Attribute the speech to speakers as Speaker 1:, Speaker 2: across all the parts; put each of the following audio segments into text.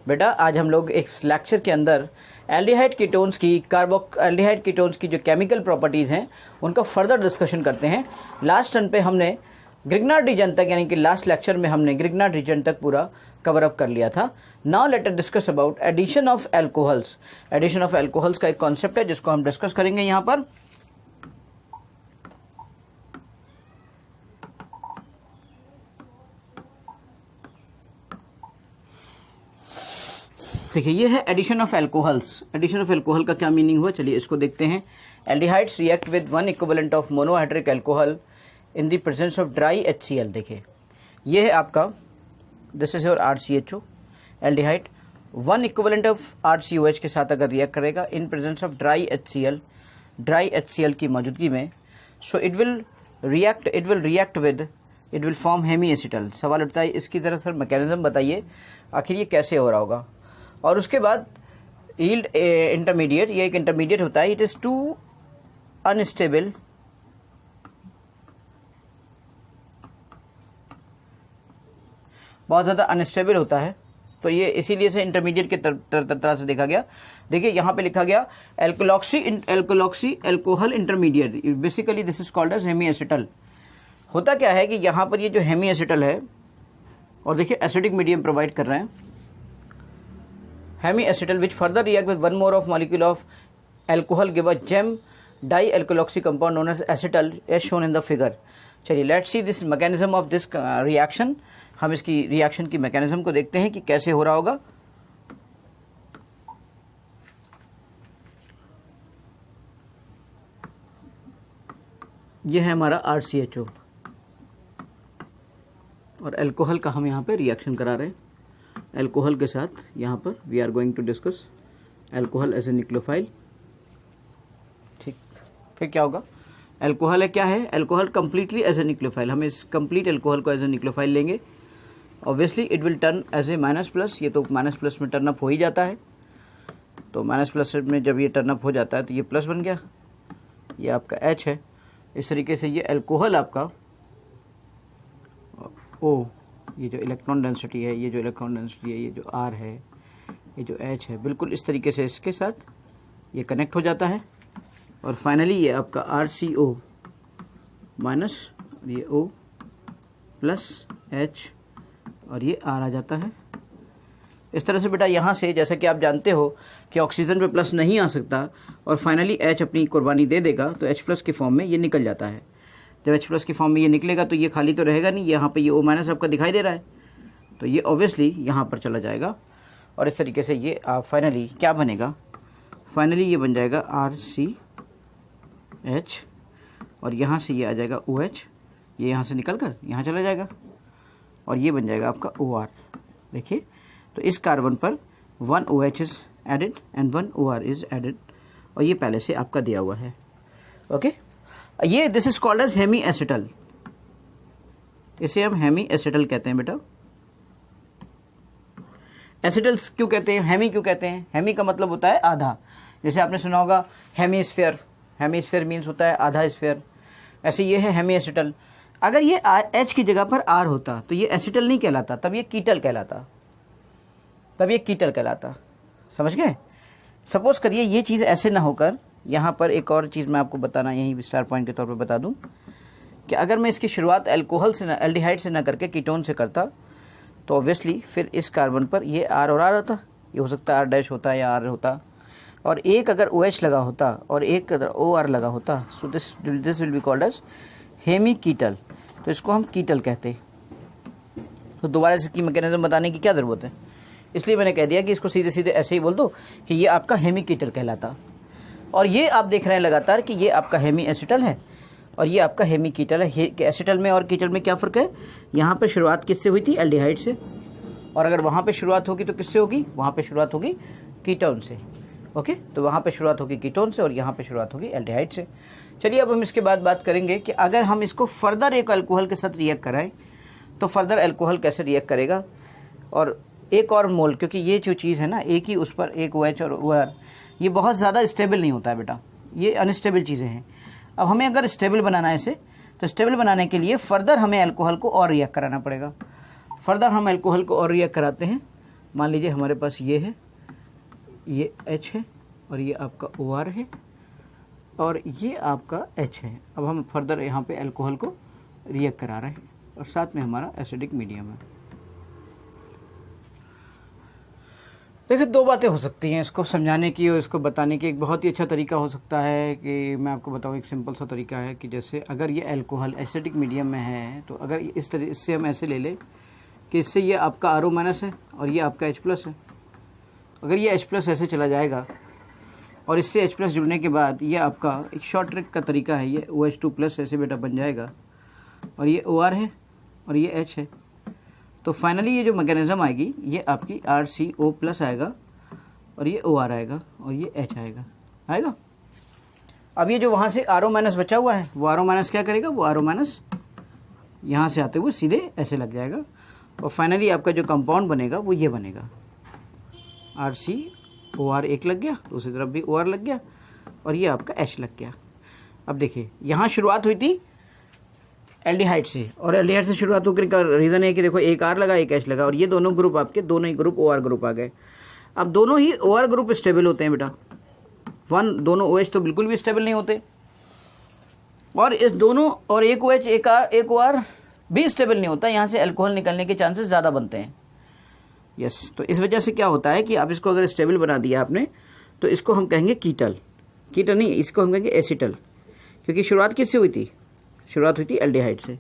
Speaker 1: बेटा आज हम लोग एक लेक्चर के अंदर एल्डिहाइड कीटोन्स की एल्डिहाइड कीटोन्स की जो केमिकल प्रॉपर्टीज़ हैं उनका फर्दर डिस्कशन करते हैं। लास्ट टर्न पे हमने ग्रिग्नार्ड रीजन तक, यानी कि लास्ट लेक्चर में हमने ग्रिग्नार्ड रीजन तक पूरा कवर अप कर लिया था। Now let us discuss about addition of alcohols. Addition of alcohols का एक कॉन्सेप्ट है जिसको हम डिस्कस करेंगे यहाँ पर। देखिए ये है addition of alcohols. Addition of alcohol का क्या मीनिंग हुआ, चलिए इसको देखते हैं। Aldehydes react with one equivalent of monohydric alcohol in the presence of dry HCl। देखिए ये है आपका, this is your RCHO aldehyde, one equivalent of RCOH के साथ अगर रिएक्ट करेगा in presence of dry HCl की मौजूदगी में, so it will react with, it will form hemi acetal. सवाल उठता है इसकी तरह सर मैकेनिज्म बताइए, आखिर ये कैसे हो रहा होगा। और उसके बाद यील्ड इंटरमीडिएट, ये एक इंटरमीडिएट होता है, इट इज टू अनस्टेबल बहुत ज़्यादा अनस्टेबल होता है, तो ये इसीलिए से इंटरमीडिएट के तरह से देखा गया। देखिए यहाँ पे लिखा गया एल्कोलॉक्सी alcohol intermediate, basically this is called as Hemy acetal. होता क्या है कि यहाँ पर ये जो हेमी एसिटल है, और देखिए एसिडिक मीडियम प्रोवाइड कर रहे हैं, hemiacetal which further react with one more of molecule of alcohol give a gem dialkoxy compound known as acetal as shown in the figure. चलिए let's see this mechanism of this reaction. हम इसकी reaction की mechanism को देखते हैं कि कैसे हो रहा होगा। यह है हमारा RCHO और एल्कोहल का हम यहाँ पे रिएक्शन करा रहे हैं। एल्कोहल के साथ यहाँ पर we are going to discuss alcohol as a nucleophile. ठीक, फिर क्या होगा, एल्कोहल है क्या है, alcohol completely as a nucleophile. हम इस कंप्लीट एल्कोहल को एज ए न्यूक्लियोफाइल लेंगे। Obviously it will turn as a minus plus, ये तो माइनस प्लस में टर्न अप हो ही जाता है। तो माइनस प्लस में जब ये टर्न अप हो जाता है तो ये प्लस बन गया, ये आपका H है। इस तरीके से ये एल्कोहल आपका O, ये जो इलेक्ट्रॉन डेंसिटी है, ये जो इलेक्ट्रॉन डेंसिटी है, ये जो R है, ये जो H है, बिल्कुल इस तरीके से इसके साथ ये कनेक्ट हो जाता है। और फाइनली ये आपका RCO माइनस, ये O प्लस H और ये R आ जाता है। इस तरह से बेटा यहाँ से, जैसा कि आप जानते हो कि ऑक्सीजन पे प्लस नहीं आ सकता और फाइनली H अपनी कुर्बानी दे देगा, तो H प्लस के फॉर्म में ये निकल जाता है। जब H प्लस की फॉर्म में ये निकलेगा तो ये खाली तो रहेगा नहीं, यहाँ पे ये O माइनस आपका दिखाई दे रहा है, तो ये ऑब्वियसली यहाँ पर चला जाएगा। और इस तरीके से ये फाइनली क्या बनेगा, फाइनली ये बन जाएगा RCH और यहाँ से ये आ जाएगा OH, ये यहाँ से निकल कर यहाँ चला जाएगा और ये बन जाएगा आपका OR। देखिए तो इस कार्बन पर 1 OH is added and 1 OR is added, और ये पहले से आपका दिया हुआ है। ओके, ये this is called as Hemy acetal. इसे हम हेमी एसिटल कहते हैं बेटा। एसिटल्स क्यों कहते हैं, हेमी क्यों कहते हैं? हेमी का मतलब होता है आधा। जैसे आपने सुना होगा हेमीस्फेयर, हेमीस्फेयर मीन्स होता है आधा स्फेयर, ऐसे ये है हेमी एसिटल। अगर ये H की जगह पर R होता तो ये एसिटल नहीं कहलाता, तब ये कीटल कहलाता, तब ये कीटल कहलाता। समझ गए? सपोज करिए ये चीज़ ऐसे ना होकर, यहाँ पर एक और चीज़ मैं आपको बताना यही स्टार पॉइंट के तौर पे बता दूं कि अगर मैं इसकी शुरुआत एल्कोहल से, एल्डिहाइड से ना करके कीटोन से करता, तो ऑब्वियसली फिर इस कार्बन पर ये R और R होता। ये हो सकता है R डैश होता या R होता, और एक अगर OH लगा होता और एक अगर OR लगा होता, so this will be called as hemiketal. तो इसको हम कीटल कहते हैं। तो दोबारा इसकी मैकेनिज्म बताने की क्या ज़रूरत है, इसलिए मैंने कह दिया कि इसको सीधे सीधे ऐसे ही बोल दो कि ये आपका हेमी कीटल कहलाता। और ये आप देख रहे हैं लगातार कि ये आपका हेमी एसिटल है और ये आपका हेमी कीटल है। एसिटल में और कीटल में क्या फ़र्क है, यहाँ पे शुरुआत किससे हुई थी, एल्डिहाइड से, और अगर वहाँ पे शुरुआत होगी तो किससे होगी, वहाँ पे शुरुआत होगी कीटोन से। ओके, तो वहाँ पे शुरुआत होगी कीटोन से और यहाँ पे शुरुआत होगी एल्डिहाइड से। चलिए अब हम इसके बाद बात करेंगे कि अगर हम इसको फर्दर एक अल्कोहल के साथ रिएक्ट कराएं तो फर्दर अल्कोहल कैसे रिएक्ट करेगा। और एक और मोल, क्योंकि ये जो चीज़ है ना, एक ही उस पर एक OH और OR, ये बहुत ज़्यादा स्टेबल नहीं होता है बेटा, ये अनस्टेबल चीज़ें हैं। अब हमें अगर स्टेबल बनाना है इसे, तो स्टेबल बनाने के लिए फर्दर हमें अल्कोहल को और रिएक्ट कराना पड़ेगा। फर्दर हम अल्कोहल को और रिएक्ट कराते हैं, मान लीजिए हमारे पास ये है, ये H है और ये आपका OR है और ये आपका H है। अब हम फर्दर यहाँ पे अल्कोहल को रिएक्ट करा रहे हैं और साथ में हमारा एसिडिक मीडियम है। देखिए, दो बातें हो सकती हैं इसको समझाने की और इसको बताने की। एक बहुत ही अच्छा तरीका हो सकता है कि मैं आपको बताऊं, एक सिंपल सा तरीका है कि जैसे अगर ये अल्कोहल एसिडिक मीडियम में है तो अगर इस तरह इससे हम ऐसे ले लें कि इससे ये आपका RO- है और ये आपका H+ है। अगर ये H+ ऐसे चला जाएगा और इससे H+ जुड़ने के बाद ये आपका एक शॉर्ट ट्रिक का तरीका है, ये OH2+ ऐसे बेटा बन जाएगा और ये OR है और ये H है। तो फाइनली ये जो मैकेनिज्म आएगी ये आपकी RCO+ आएगा और ये OR आएगा और ये H आएगा। अब ये जो वहाँ से RO- बचा हुआ है वो RO- क्या करेगा, वो RO- यहाँ से आते हुए सीधे ऐसे लग जाएगा और फाइनली आपका जो कंपाउंड बनेगा वो ये बनेगा, RCOR एक लग गया, दूसरी तरफ भी OR लग गया और ये आपका H लग गया। अब देखिए यहाँ शुरुआत हुई थी एल्डिहाइड से और एल्डिहाइड से शुरुआत होकर का रीज़न है कि देखो एक R लगा एक H लगा और ये दोनों ग्रुप आपके दोनों ही ग्रुप OR ग्रुप आ गए। अब दोनों ही OR ग्रुप स्टेबल होते हैं बेटा, दोनों OH तो बिल्कुल भी स्टेबल नहीं होते और इस दोनों और एक OH एक OR भी स्टेबल नहीं होता। यहाँ से अल्कोहल निकलने के चांसेस ज़्यादा बनते हैं। यस, तो इस वजह से क्या होता है कि आप इसको अगर स्टेबल बना दिया आपने तो इसको हम कहेंगे कीटल नहीं, इसको हम कहेंगे एसिटल, क्योंकि शुरुआत किससे हुई थी, शुरुआत हुई थी एल्डिहाइड से।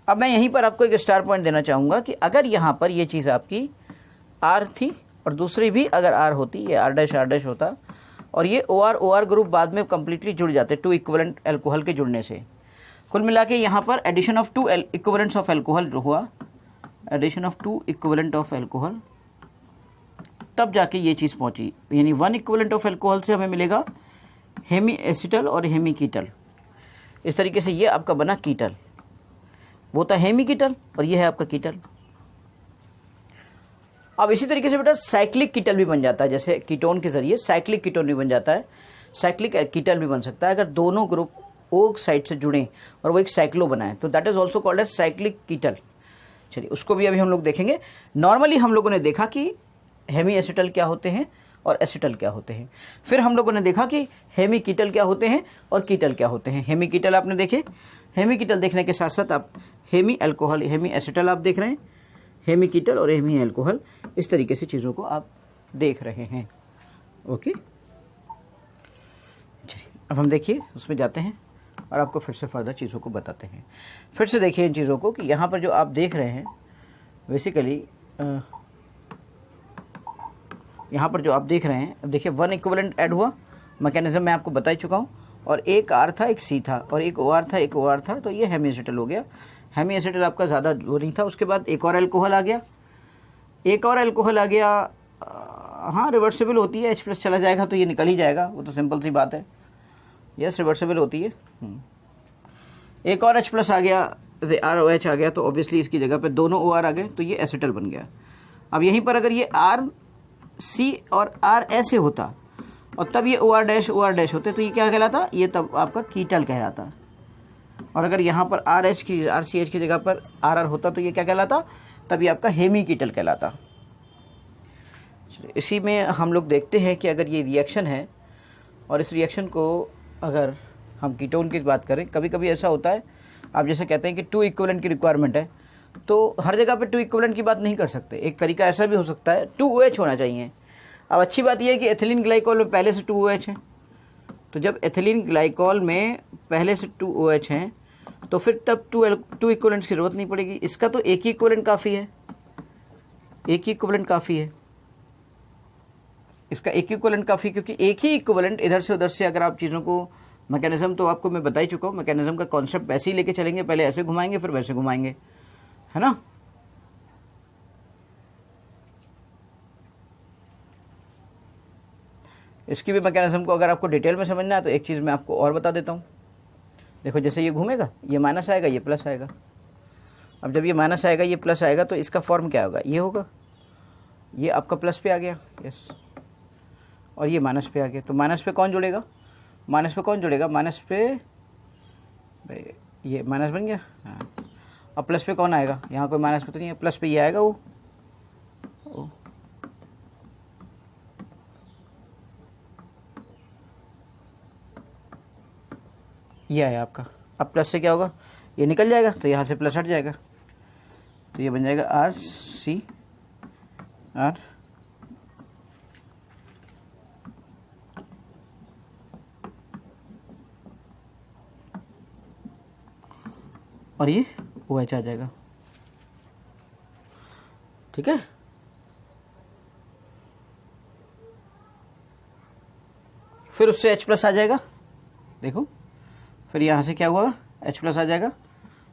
Speaker 1: अब मैं यहीं पर आपको एक स्टार पॉइंट देना चाहूँगा कि अगर यहाँ पर ये चीज़ आपकी R थी और दूसरी भी अगर R होती, ये R' होता और ये OR ग्रुप बाद में कंप्लीटली जुड़ जाते 2 इक्विवेलेंट अल्कोहल के जुड़ने से। कुल मिला के यहाँ पर addition of 2 equivalents of alcohol हुआ, addition of 2 equivalent of alcohol, तब जाके ये चीज़ पहुँची। यानी 1 इक्विवेलेंट ऑफ अल्कोहल से हमें मिलेगा हेमी एसिटल और हेमी कीटल। इस तरीके से ये आपका बना कीटल, वो था हेमी कीटल और ये है आपका कीटल। अब इसी तरीके से बेटा साइक्लिक कीटल भी बन जाता है, जैसे कीटोन के जरिए साइक्लिक कीटोन भी बन जाता है, साइक्लिक कीटल भी बन सकता है अगर दोनों ग्रुप O साइड से जुड़े और वो एक साइक्लो बनाए, तो that is also called as cyclic ketal. चलिए उसको भी अभी हम लोग देखेंगे। नॉर्मली हम लोगों ने देखा कि हेमी एसिटल क्या होते हैं और एसिटल क्या होते हैं, फिर हम लोगों ने देखा कि हेमी कीटल क्या होते हैं और कीटल क्या होते हैं। हेमी कीटल आपने देखे, हेमी कीटल देखने के साथ साथ आप हेमी अल्कोहल हेमी एसिटल आप देख रहे हैं, हेमी कीटल और हेमी अल्कोहल, इस तरीके से चीज़ों को आप देख रहे हैं। ओके, चलिए अब हम देखिए उसमें जाते हैं और आपको फिर से फर्दर चीज़ों को बताते हैं। फिर से देखिए इन चीज़ों को कि यहाँ पर जो आप देख रहे हैं बेसिकली यहाँ पर जो आप देख रहे हैं, अब देखिए 1 इक्विवेलेंट ऐड हुआ, मैकेनिज्म मैं आपको बता ही चुका हूँ, और एक R था एक C था और एक OR था एक OR था, तो ये हेमी एसिटल हो गया। हेमी एसिटल आपका ज़्यादा वो नहीं था। उसके बाद एक और अल्कोहल आ गया, हाँ रिवर्सिबल होती है, H+ चला जाएगा तो ये निकल ही जाएगा, वो तो सिंपल सी बात है। यस, रिवर्सिबल होती है। एक और H+ आ गया, ROH आ गया, तो ऑब्वियसली इसकी जगह पे दोनों OR आ गए, तो ये एसिटल बन गया। अब यहीं पर अगर ये RC और R ऐसे होता और तब ये OR' होते तो ये क्या कहलाता, ये तब आपका कीटल कहलाता। और अगर यहाँ पर RCH की जगह पर RR होता तो ये क्या कहलाता, तब ये आपका हेमी कीटल कहलाता। इसी में हम लोग देखते हैं कि अगर ये रिएक्शन है और इस रिएक्शन को अगर हम कीटोन की बात करें, कभी कभी ऐसा होता है, आप जैसे कहते हैं कि 2 इक्विवेलेंट की रिक्वायरमेंट है, तो हर जगह पे 2 इक्विवेलेंट की बात नहीं कर सकते। एक तरीका ऐसा भी हो सकता है 2 OH होना चाहिए। अब अच्छी बात यह है कि एथिलीन ग्लाइकोल में पहले से 2 OH हैं, तो जब एथिलीन ग्लाइकोल में पहले से 2 OH हैं तो फिर तब 2 इक्विवेलेंट्स की जरूरत नहीं पड़ेगी। इसका तो एक ही इक्विवेलेंट काफ़ी है, एक ही इक्विवेलेंट काफ़ी है, इसका एक ही इक्विवेलेंट काफ़ी, क्योंकि एक ही इक्विवेलेंट इधर से उधर से अगर आप चीज़ों को, मैकेनिज्म तो आपको मैं बता ही चुका हूँ, मैकेनिज्म का कॉन्सेप्ट वैसे ही लेके चलेंगे, पहले ऐसे घुमाएंगे फिर वैसे घुमाएंगे, है ना। इसकी भी मैकेनिज्म को अगर आपको डिटेल में समझना है तो एक चीज़ मैं आपको और बता देता हूँ। देखो जैसे ये घूमेगा, ये माइनस आएगा, ये प्लस आएगा। अब जब ये माइनस आएगा ये प्लस आएगा तो इसका फॉर्म क्या होगा, ये होगा, ये आपका प्लस पे आ गया, यस, और ये माइनस पे आ गया। तो माइनस पे कौन जुड़ेगा, माइनस पे कौन जुड़ेगा, माइनस पे ये माइनस बन गया, हाँ। अब प्लस पे कौन आएगा, यहाँ कोई माइनस पे तो नहीं है, प्लस पे ये आएगा वो ये आया आपका। अब प्लस से क्या होगा, ये निकल जाएगा तो यहाँ से प्लस हट जाएगा, तो ये बन जाएगा RCr और ये OH आ जाएगा। ठीक है, फिर उससे H+ आ जाएगा, देखो फिर यहाँ से क्या हुआ, H+ आ जाएगा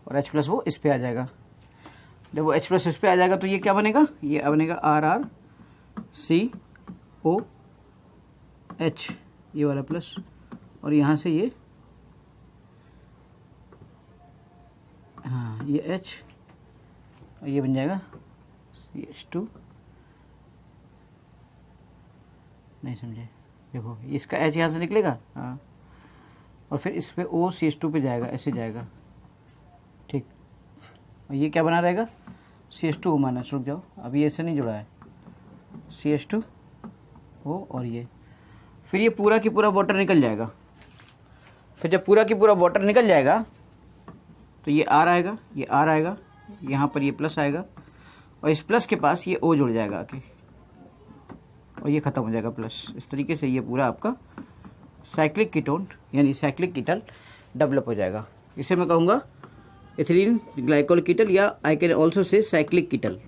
Speaker 1: और H+ वो इस पे आ जाएगा। जब वो H+ इस पे आ जाएगा तो ये क्या बनेगा, ये बनेगा RrCOH, ये वाला प्लस, और यहाँ से ये हाँ ये H और ये बन जाएगा CH2। नहीं समझे, देखो इसका H यहाँ से निकलेगा, हाँ, और फिर इस पे OCH2 पे जाएगा, ऐसे जाएगा। ठीक, और ये क्या बना रहेगा, CH2O माइनस, रुक जाओ अभी ऐसे नहीं जुड़ा है, CH2O और ये, फिर ये पूरा की पूरा वाटर निकल जाएगा। फिर जब पूरा की पूरा वाटर निकल जाएगा तो ये R आएगा, ये R आएगा, यहाँ पर ये प्लस आएगा और इस प्लस के पास ये O जुड़ जाएगा आके और ये ख़त्म हो जाएगा प्लस। इस तरीके से ये पूरा आपका साइक्लिक कीटोन यानी साइक्लिक कीटल डेवलप हो जाएगा। इसे मैं कहूँगा एथिलीन ग्लाइकोल कीटल, या I can also say cyclic ketal.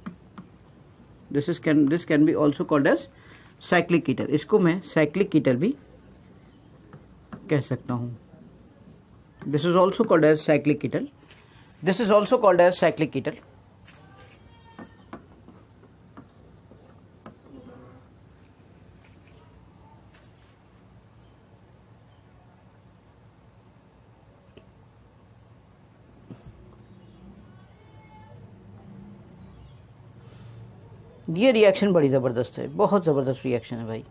Speaker 1: This can be also called as cyclic ketal. इसको मैं साइक्लिक कीटल भी कह सकता हूँ। This is also called as cyclic ketal, this is also called as cyclic ketal. ये reaction बड़ी ज़बरदस्त है, बहुत ज़बरदस्त रिएक्शन है भाई,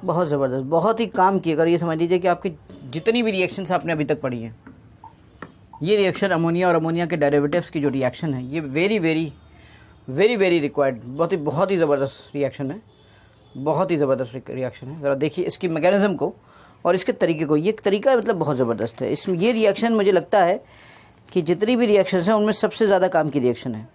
Speaker 1: बहुत ज़बरदस्त, बहुत ही काम की। अगर ये समझ लीजिए कि आपकी जितनी भी रिएक्शंस आपने अभी तक पढ़ी हैं, ये रिएक्शन अमोनिया और अमोनिया के डेरिवेटिव्स की जो रिएक्शन है, ये very very very very required, बहुत ही ज़बरदस्त रिएक्शन है, बहुत ही ज़बरदस्त रिएक्शन है। ज़रा देखिए इसकी मैकेनिज़्म को और इसके तरीके को, ये तरीका मतलब बहुत ज़बरदस्त है। इसमें ये रिएक्शन मुझे लगता है कि जितनी भी रिएक्शंस हैं उनमें सबसे ज़्यादा काम की रिएक्शन है।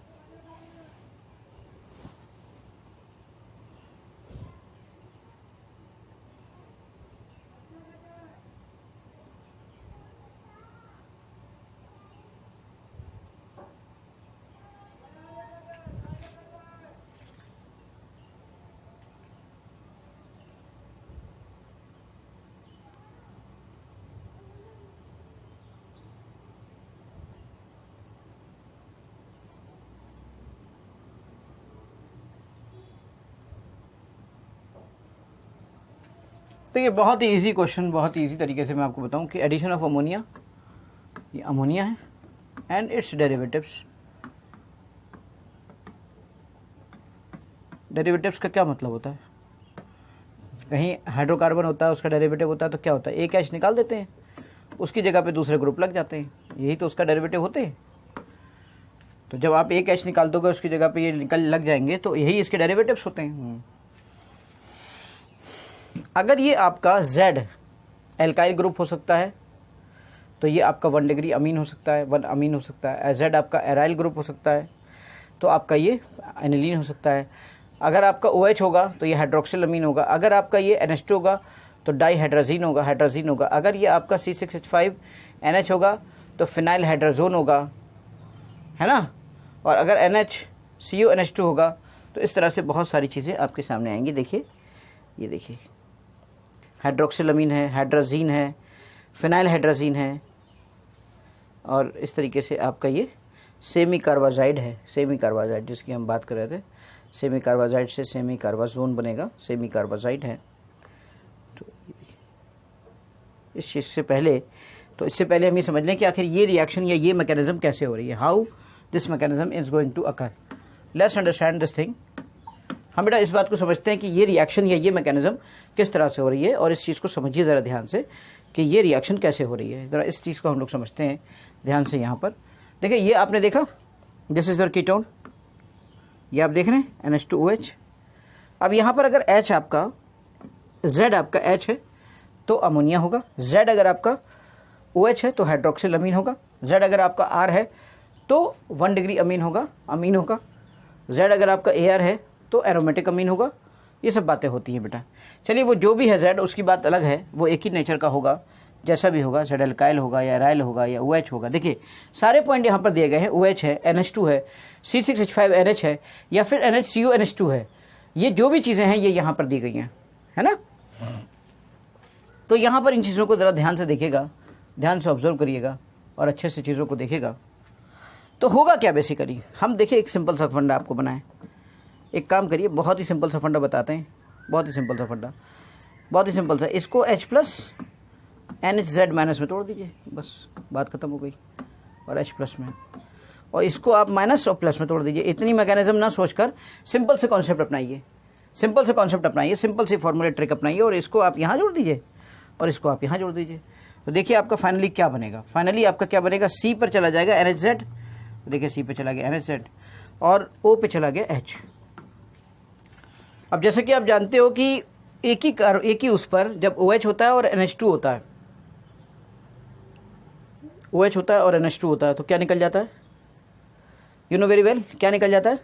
Speaker 1: तो ये बहुत ही इजी क्वेश्चन, बहुत ही इजी तरीके से मैं आपको बताऊं कि एडिशन ऑफ अमोनिया, ये अमोनिया है एंड इट्स डेरिवेटिव्स। डेरिवेटिव्स का क्या मतलब होता है, कहीं हाइड्रोकार्बन होता है उसका डेरिवेटिव होता है तो क्या होता है, एक H निकाल देते हैं, उसकी जगह पे दूसरे ग्रुप लग जाते हैं, यही तो उसका डेरिवेटिव होते हैं। तो जब आप एक H निकाल दोगे उसकी जगह पे ये निकल लग जाएंगे तो यही इसके डेरिवेटिव्स होते हैं। अगर ये आपका Z एल्काइल ग्रुप हो सकता है तो ये आपका 1 डिग्री अमीन हो सकता है, 1 अमीन हो सकता है। Z आपका एराइल ग्रुप हो सकता है तो आपका ये एनिलीन हो सकता है। अगर आपका OH होगा तो ये हाइड्रोक्सिल अमीन होगा। अगर आपका ये NH2 होगा तो डाईहाइड्राजीन होगा, हाइड्राजीन होगा। अगर ये आपका C6H5NH होगा तो फिनाइल हाइड्राजोन होगा, है ना। और अगर NHCONH2 होगा तो इस तरह से बहुत सारी चीज़ें आपके सामने आएंगी। देखिए, ये देखिए हाइड्रोक्सिल अमीन है, हाइड्राजीन है, फिनाइल हाइड्राजीन है, और इस तरीके से आपका ये सेमी कार्बाजाइड है। सेमी कार्बाजाइड जिसकी हम बात कर रहे थे, सेमी कार्बाजाइड से सेमी कार्बाजोन बनेगा, सेमी कार्बाजाइड है। तो ये देखिए, इस चीज़ से पहले, तो इससे पहले हम ये समझ लें कि आखिर ये रिएक्शन या ये मैकेनिज्म कैसे हो रही है, how this mechanism is going to occur. Let's understand this thing. हम बेटा इस बात को समझते हैं कि ये रिएक्शन या ये मैकेनिज्म किस तरह से हो रही है, और इस चीज़ को समझिए ज़रा ध्यान से कि ये रिएक्शन कैसे हो रही है। ज़रा इस चीज़ को हम लोग समझते हैं ध्यान से। यहाँ पर देखिए, ये आपने देखा, दिस इज़ योर कीटोन, ये आप देख रहे हैं NH2OH। अब यहाँ पर अगर H आपका Z आपका H है तो अमोनिया होगा, Z अगर आपका OH है तो हाइड्रोक्सिल अमीन होगा, Z अगर आपका R है तो 1 डिग्री अमीन होगा, Z अगर आपका AR है तो एरोमेटिक अमीन होगा। ये सब बातें होती हैं बेटा। चलिए वो जो भी है Z उसकी बात अलग है, वो एक ही नेचर का होगा, जैसा भी होगा, Z एल्काइल होगा या राइल होगा या OH होगा। देखिए सारे पॉइंट यहाँ पर दिए गए हैं, OH है, NH2 है, C6H5NH है या फिर NHCONH2 है। ये जो भी चीज़ें हैं ये यहाँ पर दी गई हैं, है ना। तो यहाँ पर इन चीज़ों को ज़रा ध्यान से देखिएगा, ध्यान से ऑब्जर्व करिएगा और अच्छे से चीज़ों को देखिएगा। तो होगा क्या बेसिकली, हम देखिए एक सिंपल सा फंडा आपको बनाएं। एक काम करिए, बहुत ही सिंपल सा फंडा बताते हैं, बहुत ही सिंपल सा फंडा, बहुत ही सिंपल सा। इसको H प्लस NHZ माइनस में तोड़ दीजिए, बस बात खत्म हो गई। और H प्लस में, और इसको आप माइनस और प्लस में तोड़ दीजिए। इतनी मैकेनिज्म ना सोचकर सिंपल से कॉन्सेप्ट अपनाइए, सिंपल से कॉन्सेप्ट अपनाइए, सिंपल से फॉर्मूले ट्रिक अपनाइए और इसको आप यहाँ जोड़ दीजिए और इसको आप यहाँ जोड़ दीजिए। तो देखिए आपका फाइनली क्या बनेगा, फाइनली आपका क्या बनेगा, C पर चला जाएगा NHZ, तो देखिए C पे चला गया NHZ और O पे चला गया H। अब जैसे कि आप जानते हो कि एक ही उस पर जब OH होता है और NH2 होता है, OH होता है और NH2 होता है तो क्या निकल जाता है, यू नो वेरी वेल, क्या निकल जाता है।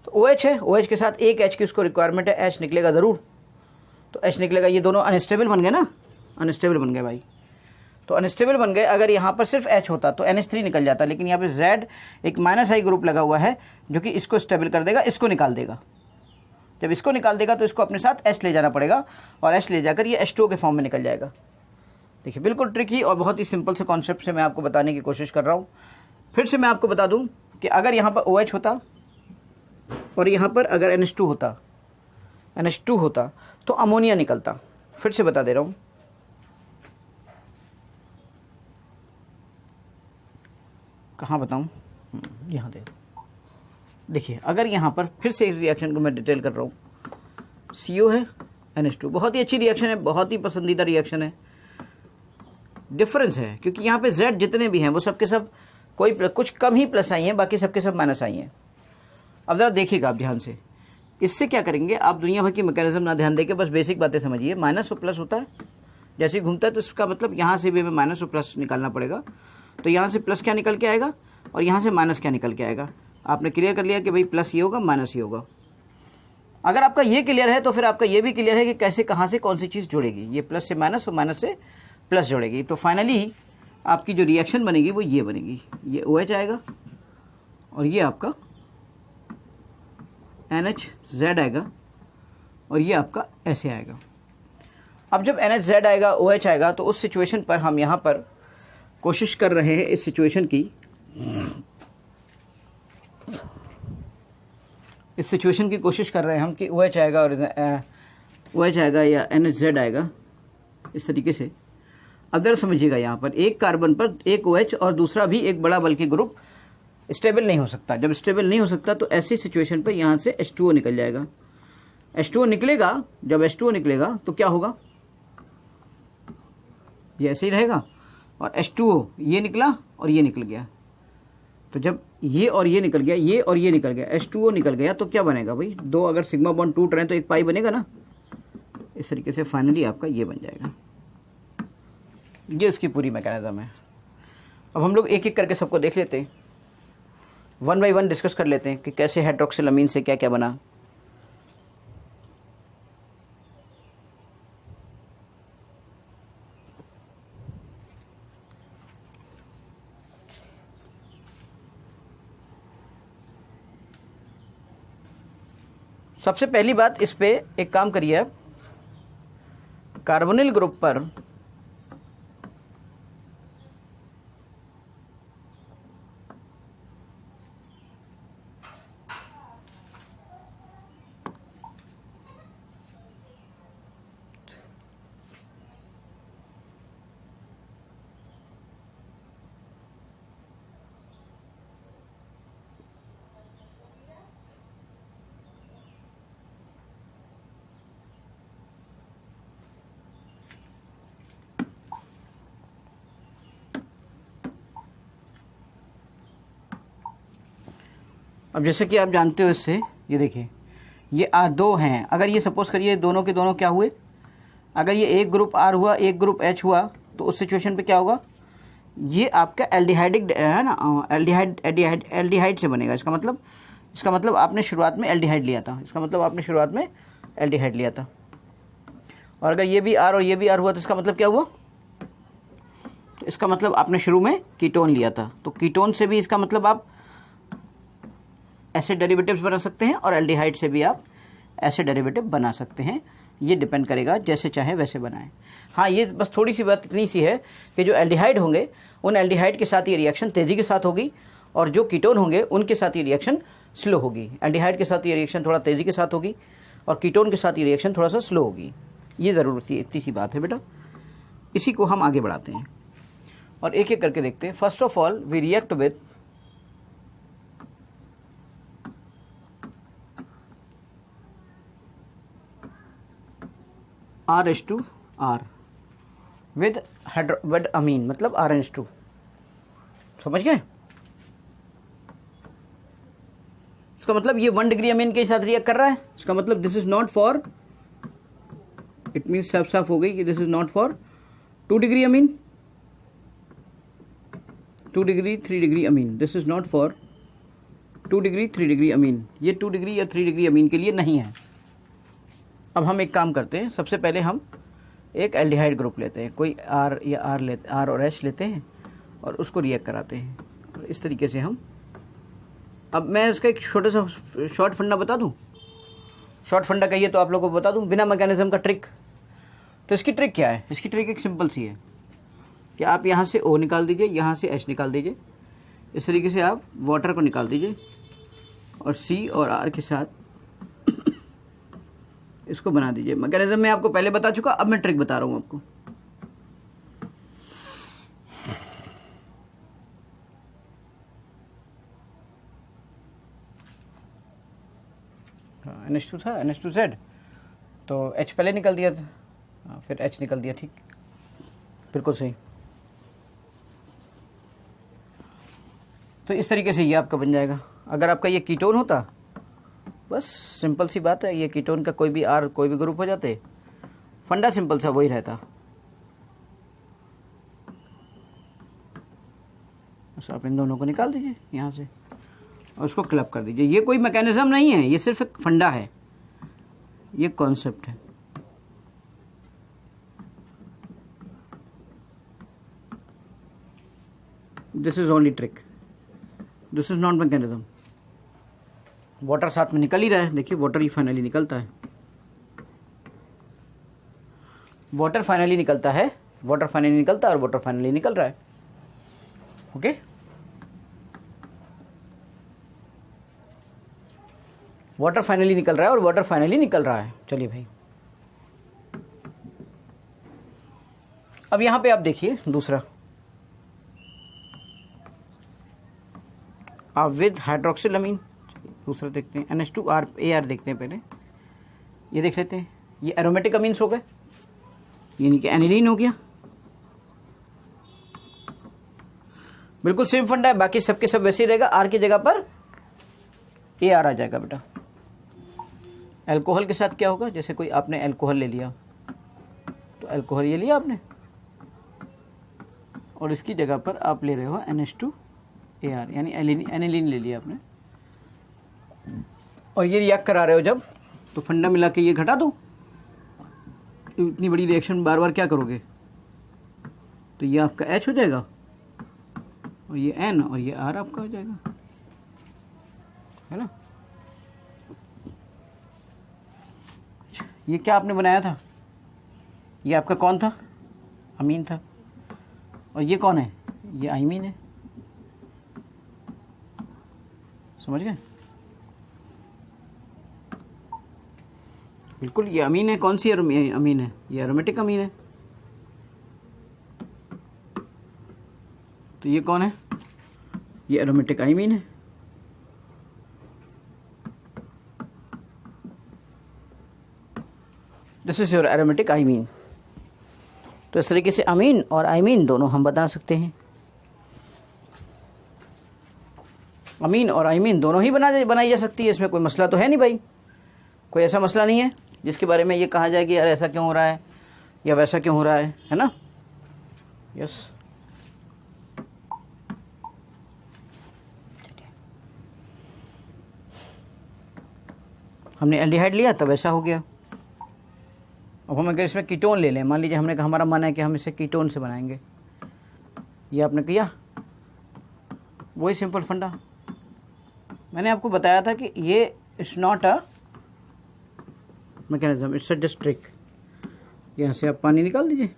Speaker 1: तो OH है, OH के साथ एक H की उसको रिक्वायरमेंट है, H निकलेगा ज़रूर, तो H निकलेगा। ये दोनों अनस्टेबल बन गए ना, अनस्टेबल बन गए भाई, तो अनस्टेबल बन गए। अगर यहाँ पर सिर्फ H होता तो NH3 निकल जाता, लेकिन यहाँ पे Z एक -I ग्रुप लगा हुआ है जो कि इसको स्टेबल कर देगा, इसको निकाल देगा। जब इसको निकाल देगा तो इसको अपने साथ H ले जाना पड़ेगा और H ले जाकर ये H2O के फॉर्म में निकल जाएगा। देखिए बिल्कुल ट्रिकी और बहुत ही सिंपल से कॉन्सेप्ट से मैं आपको बताने की कोशिश कर रहा हूँ। फिर से मैं आपको बता दूँ कि अगर यहाँ पर OH होता और यहाँ पर अगर NH2 होता तो अमोनिया निकलता। फिर से बता दे रहा हूँ, कहाँ बताऊँ, यहाँ देखिए अगर यहाँ पर फिर से इस रिएक्शन को मैं डिटेल कर रहा हूँ, CO है NH2, बहुत ही अच्छी रिएक्शन है, बहुत ही पसंदीदा रिएक्शन है। डिफरेंस है क्योंकि यहाँ पे Z जितने भी हैं वो सबके सब कोई कुछ कम ही प्लस आई हैं, बाकी सबके सब माइनस आई हैं। अब ज़रा देखिएगा आप ध्यान से, इससे क्या करेंगे आप, दुनिया भर की मैकेनिज्म ना ध्यान देके बस बेसिक बातें समझिए। माइनस और प्लस होता है, जैसे ही घूमता है तो इसका मतलब यहाँ से भी हमें माइनस और प्लस निकालना पड़ेगा। तो यहाँ से प्लस क्या निकल के आएगा और यहाँ से माइनस क्या निकल के आएगा। आपने क्लियर कर लिया कि भाई प्लस ये होगा माइनस ये होगा। अगर आपका ये क्लियर है तो फिर आपका ये भी क्लियर है कि कैसे कहाँ से कौन सी चीज़ जुड़ेगी, ये प्लस से माइनस और माइनस से प्लस जुड़ेगी। तो फाइनली आपकी जो रिएक्शन बनेगी वो ये बनेगी, ये OH आएगा और ये आपका NHZ आएगा और ये आपका ऐसे आएगा। अब जब NHZ आएगा OH आएगा तो उस सिचुएशन पर हम यहाँ पर कोशिश कर रहे हैं, इस सिचुएशन की कोशिश कर रहे हैं हम कि OH आएगा और OH आएगा या NHZ आएगा इस तरीके से। अब जरा समझिएगा, यहाँ पर एक कार्बन पर एक OH और दूसरा भी एक बड़ा बल्कि ग्रुप स्टेबल नहीं हो सकता। जब स्टेबल नहीं हो सकता तो ऐसी सिचुएशन पर यहाँ से H2O निकल जाएगा। H2O निकलेगा, जब H2O निकलेगा तो क्या होगा, ये ऐसे ही रहेगा और H2O ये निकला और ये निकल गया। तो जब ये और ये निकल गया, ये और ये निकल गया, H2O निकल गया तो क्या बनेगा भाई, दो अगर सिग्मा बॉन्ड टूट रहे हैं तो एक पाई बनेगा ना। इस तरीके से फाइनली आपका ये बन जाएगा। ये इसकी पूरी मैकेनिज्म है। अब हम लोग एक एक करके सबको देख लेते हैं, 1 बाय 1 डिस्कस कर लेते हैं कि कैसे हाइड्रोक्सिल से क्या क्या बना। सबसे पहली बात, इस पे एक काम करिए आप, कार्बोनिल ग्रुप पर अब जैसे कि आप जानते हो इससे, ये देखिए ये दो हैं। अगर ये सपोज करिए दोनों के दोनों क्या हुए, अगर ये एक ग्रुप R हुआ एक ग्रुप H हुआ तो उस सिचुएशन पे क्या होगा, ये आपका एल्डिहाइडिक है ना, एल्डिहाइड से बनेगा। इसका मतलब आपने शुरुआत में एल्डिहाइड लिया था, और अगर ये भी R और ये भी R हुआ तो इसका मतलब क्या हुआ, तो इसका मतलब आपने शुरू में कीटोन लिया था, तो कीटोन से भी इसका मतलब आप ऐसे डेरिवेटिव्स बना सकते हैं और एल्डिहाइड से भी आप ऐसे डेरिवेटिव बना सकते हैं। ये डिपेंड करेगा, जैसे चाहे वैसे बनाएं। हाँ, ये बस थोड़ी सी बात इतनी सी है कि जो एल्डिहाइड होंगे उन एल्डिहाइड के साथ ये रिएक्शन तेज़ी के साथ होगी, और जो कीटोन होंगे उनके साथ ये रिएक्शन स्लो होगी। एल्डिहाइड के साथ ये रिएक्शन थोड़ा तेज़ी के साथ होगी और कीटोन के साथ ये रिएक्शन थोड़ा सा स्लो होगी। ये ज़रूर सी इतनी सी बात है बेटा। इसी को हम आगे बढ़ाते हैं और एक एक करके देखते हैं। First of all we react with RH2R with amine, मतलब RNH2। समझ गए? इसका मतलब ये 1 डिग्री अमीन के साथ रिएक्ट कर रहा है। इसका मतलब this is not for, it means साफ हो गई कि this is not for 2 degree amine, 2 degree 3 degree amine. This is not for 2 degree 3 degree amine. ये 2 डिग्री या 3 डिग्री अमीन के लिए नहीं है। अब हम एक काम करते हैं, सबसे पहले हम एक एल्डिहाइड ग्रुप लेते हैं, कोई R और H लेते हैं और उसको रिएक्ट कराते हैं। और इस तरीके से हम, अब मैं इसका एक छोटा सा शॉर्ट फंडा बता दूं। शॉर्ट फंडा कहिए तो आप लोगों को बता दूं, बिना मैकेनिज्म का ट्रिक। तो इसकी ट्रिक क्या है? इसकी ट्रिक एक सिंपल सी है कि आप यहाँ से O निकाल दीजिए, यहाँ से H निकाल दीजिए। इस तरीके से आप वाटर को निकाल दीजिए और C और R के साथ इसको बना दीजिए। मैकेनिज्म मैं आपको पहले बता चुका, अब मैं ट्रिक बता रहा हूँ आपको। NH2 था, NH2Z, तो H पहले निकल दिया था, फिर H निकल दिया। ठीक, बिल्कुल सही। तो इस तरीके से ये आपका बन जाएगा। अगर आपका ये कीटोन होता, बस सिंपल सी बात है, ये कीटोन का कोई भी R कोई भी ग्रुप हो जाते, फंडा सिंपल सा वही रहता। बस आप इन दोनों को निकाल दीजिए यहाँ से और उसको क्लब कर दीजिए। ये कोई मैकेनिज्म नहीं है, ये सिर्फ एक फंडा है, ये कॉन्सेप्ट है। This is only trick, this is not mechanism. Water साथ में निकल ही रहा है, देखिए वाटर ही फाइनली निकलता है, वाटर फाइनली निकलता है, वाटर फाइनली निकलता है और वाटर फाइनली निकल रहा है। ओके, वाटर फाइनली निकल रहा है और वाटर फाइनली निकल रहा है। चलिए भाई, अब यहां पे आप देखिए दूसरा, आप विद हाइड्रोक्सिलअमीन, दूसरा देखते हैं NH2AR देखते हैं। पहले ये देख लेते हैं, ये एरोमेटिक अमीन्स हो गए, यानी कि एनिलीन हो गया। बिल्कुल सेम फंडा है, बाकी सबके सब वैसे ही रहेगा। R की जगह पर AR आ जाएगा बेटा। अल्कोहल के साथ क्या होगा, जैसे कोई आपने अल्कोहल ले लिया, तो अल्कोहल ये लिया आपने और इसकी जगह पर आप ले रहे हो NH2AR, यानी एनिलीन ले लिया आपने, और ये रिएक्ट करा रहे हो जब, तो फंडा मिला के ये घटा दो। इतनी बड़ी रिएक्शन बार बार क्या करोगे, तो ये आपका H हो जाएगा और ये N और ये R आपका हो जाएगा, है ना। ये क्या आपने बनाया था, ये आपका कौन था, अमीन था, और ये कौन है, ये आइमीन है। समझ गए? बिल्कुल, ये अमीन है। कौन सी अमीन है, ये एरोमेटिक अमीन है। तो ये कौन है, ये एरोमेटिक आइमीन है। This is your aromatic imine. तो इस तरीके से अमीन और आइमीन दोनों हम बता सकते हैं। अमीन और आइमीन दोनों ही बनाई जा सकती है, इसमें कोई मसला तो है नहीं भाई। कोई ऐसा मसला नहीं है जिसके बारे में ये कहा जाए कि यार ऐसा क्यों हो रहा है या वैसा क्यों हो रहा है ना। यस, हमने एल्डिहाइड लिया तब ऐसा हो गया। अब हम अगर इसमें कीटोन ले लें, मान लीजिए हमने कहा हमारा मन है कि हम इसे कीटोन से बनाएंगे, ये आपने किया, वही सिंपल फंडा मैंने आपको बताया था कि ये it's not a mechanism, it's a just trick. यहाँ से आप पानी निकाल दीजिए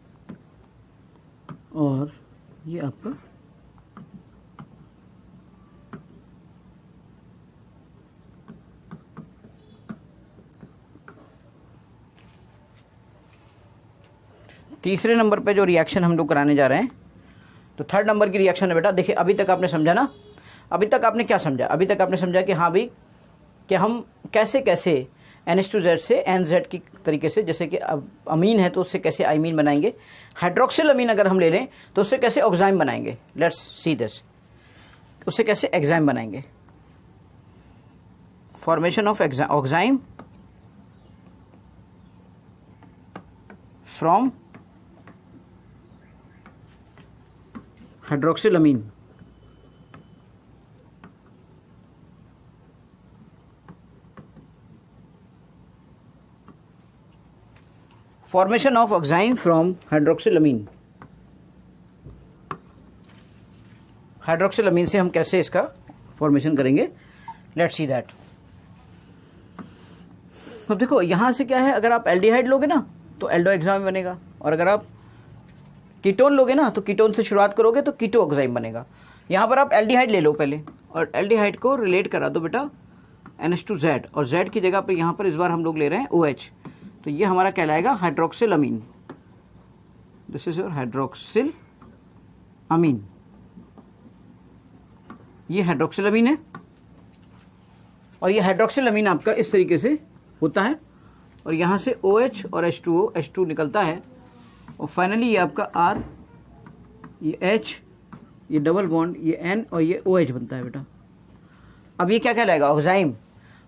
Speaker 1: और ये आपका तीसरे नंबर पे जो रिएक्शन हम लोग कराने जा रहे हैं, तो थर्ड नंबर की रिएक्शन है बेटा। देखिए अभी तक आपने समझा ना, अभी तक आपने क्या समझा, अभी तक आपने समझा कि हाँ भाई कि हम कैसे कैसे NH2Z से NZ की तरीके से, जैसे कि अमीन है तो उससे कैसे आइमीन बनाएंगे, हाइड्रोक्सिल अमीन अगर हम ले लें तो उससे कैसे ऑक्साइम बनाएंगे। लेट्स सी दिस, उससे कैसे एग्जाइम बनाएंगे। Formation of oxime from hydroxyl amine. Formation of oxime from hydroxyl amine. Hydroxyl amine से हम कैसे इसका फॉर्मेशन करेंगे, लेट्स सी दैट। अब देखो यहां से क्या है, अगर आप एल्डिहाइड लोगे ना तो एल्डो एक्साइम बनेगा, और अगर आप कीटोन लोगे ना तो कीटोन से शुरुआत करोगे तो कीटो ऑक्साइम बनेगा। यहां पर आप एल्डिहाइड ले लो पहले, और एल्डिहाइड को रिलेट करा दो बेटा NH2Z, और Z की जगह पर यहां पर इस बार हम लोग ले रहे हैं OH, तो ये हमारा कहलाएगा hydroxyl amine. This is your hydroxyl amine, ये हाइड्रोक्सिल अमीन है, और ये हाइड्रोक्सिल अमीन आपका इस तरीके से होता है, और यहां से OH और H2O, H2 निकलता है, और फाइनली ये आपका R, ये H, ये डबल बॉन्ड, ये N और ये OH बनता है बेटा। अब ये क्या कहलाएगा, ऑक्साइम।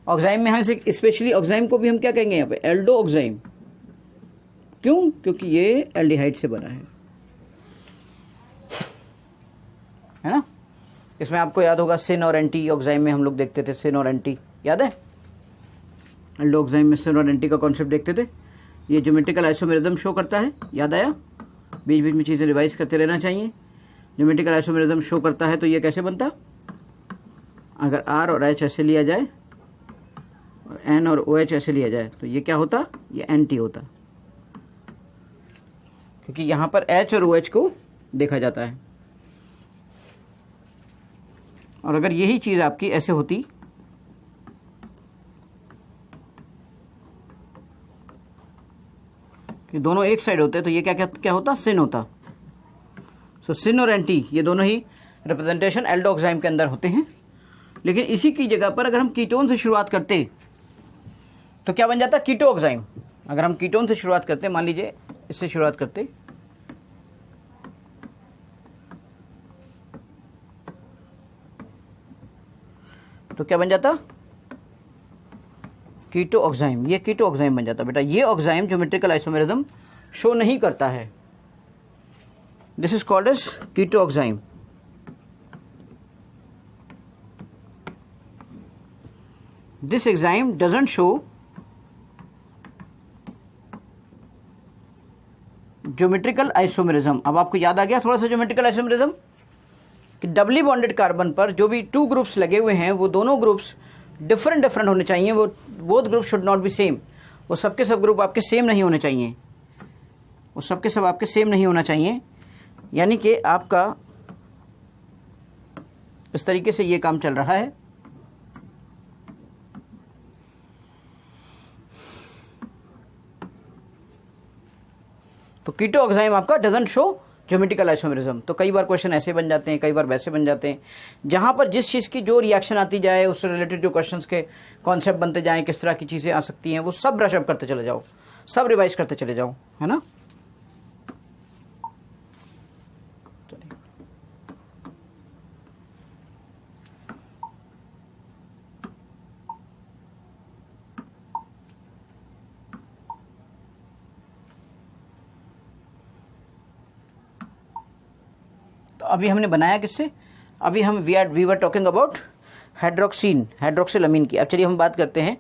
Speaker 1: ऑक्साइम में हम स्पेशली ऑक्साइम को भी हम क्या कहेंगे यहाँ पे, एल्डो ऑक्साइम। क्यों, क्योंकि ये एल्डिहाइड से बना है ना। इसमें आपको याद होगा सिन और एंटी ऑक्साइम में हम लोग देखते थे, सिन और एंटी, याद है, एल्डो ऑक्साइम में सिन और एंटी का कॉन्सेप्ट देखते थे। ये ज्योमेट्रिकल आइसोमेरिज्म शो करता है, याद आया, बीच बीच में चीज़ें रिवाइज करते रहना चाहिए। ज्योमेट्रिकल आइसोमेरिज्म शो करता है तो ये कैसे बनता, अगर R और H ऐसे लिया जाए और N और OH ऐसे लिया जाए तो ये क्या होता, ये एंटी होता, क्योंकि यहां पर H और OH को देखा जाता है। और अगर यही चीज आपकी ऐसे होती, कि दोनों एक साइड होते तो ये क्या क्या क्या होता, सिन होता। सो सिन और एंटी ये दोनों ही रिप्रेजेंटेशन एल्डो ऑक्साइम के अंदर होते हैं। लेकिन इसी की जगह पर अगर हम कीटोन से शुरुआत करते तो क्या बन जाता, कीटो ऑक्साइम। अगर हम कीटोन से शुरुआत करते, मान लीजिए इससे शुरुआत करते, तो क्या बन जाता, कीटो ऑक्साइम। ये कीटो ऑक्साइम बन जाता बेटा। ये ऑक्साइम ज्योमेट्रिकल आइसोमेरिज्म शो नहीं करता है, this is called as keto oxime. This oxime doesn't show geometrical isomerism. अब आपको याद आ गया थोड़ा सा ज्योमेट्रिकल आइसोमेरिज्म, कि डबली बॉन्डेड कार्बन पर जो भी 2 ग्रुप्स लगे हुए हैं वो दोनों ग्रुप्स डिफरेंट डिफरेंट होने चाहिए, वो both group should not be same. वो सबके सब ग्रुप आपके सेम नहीं होने चाहिए, वो सबके सब आपके सेम नहीं होना चाहिए। यानी कि आपका इस तरीके से ये काम चल रहा है। तो कीटो ऑक्साइम आपका डजंट शो ज्योमेट्रिकल आइसोमेरिज्म। तो कई बार क्वेश्चन ऐसे बन जाते हैं, कई बार वैसे बन जाते हैं, जहां पर जिस चीज़ की जो रिएक्शन आती जाए उससे रिलेटेड जो क्वेश्चंस के कॉन्सेप्ट बनते जाएं, किस तरह की चीज़ें आ सकती हैं, वो सब ब्रश अप करते चले जाओ, सब रिवाइज करते चले जाओ, है ना। अभी हमने बनाया किससे, अभी हम वी वर टॉकिंग अबाउट हाइड्रोक्सीन, हाइड्रोक्सिल अमीन की। अब चलिए हम बात करते हैं